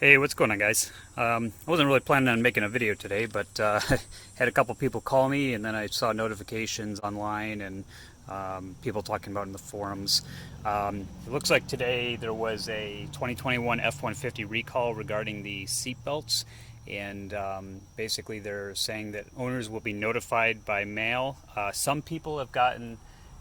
Hey, what's going on, guys? I wasn't really planning on making a video today, but had a couple people call me, and then I saw notifications online and people talking about it in the forums. It looks like today there was a 2021 F-150 recall regarding the seat belts, and basically they're saying that owners will be notified by mail. Some people have gotten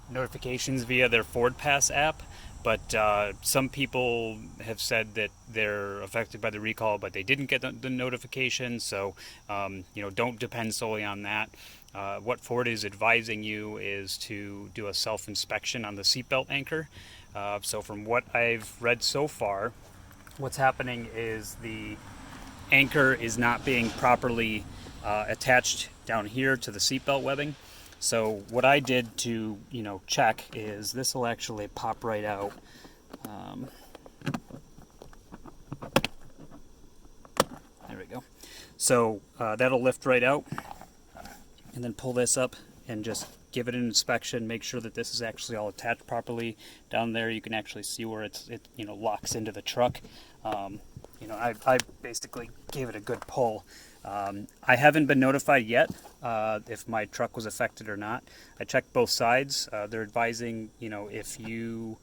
notifications via their Ford Pass app, but some people have said that they're affected by the recall, but they didn't get the notification. So, don't depend solely on that. What Ford is advising you is to do a self-inspection on the seatbelt anchor. So, from what I've read so far, what's happening is the anchor is not being properly attached down here to the seatbelt webbing. So what I did to, check is this will actually pop right out. Um, there we go. So that'll lift right out, and then pull this up and just give it an inspection. Make sure that this is actually all attached properly. Down there, you can actually see where it locks into the truck. I basically gave it a good pull. I haven't been notified yet if my truck was affected or not. I checked both sides. They're advising, if you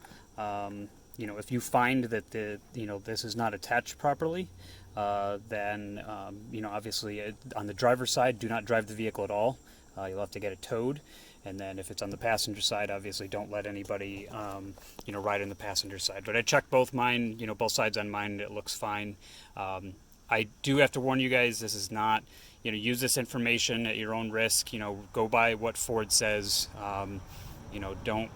find that this is not attached properly, then obviously on the driver's side, do not drive the vehicle at all. You'll have to get it towed. And then if it's on the passenger side, obviously don't let anybody, ride on the passenger side. But I checked both both sides on mine. It looks fine. I do have to warn you guys, this is not, use this information at your own risk. Go by what Ford says. Don't,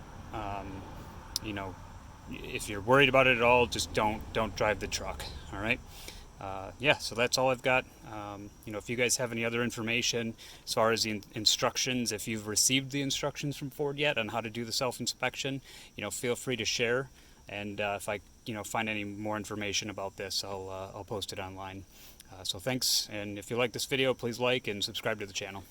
if you're worried about it at all, just don't drive the truck. All right. So that's all I've got. If you guys have any other information as far as the instructions, if you've received the instructions from Ford yet on how to do the self-inspection, feel free to share. And if I, find any more information about this, I'll post it online. So thanks. And if you like this video, please like and subscribe to the channel.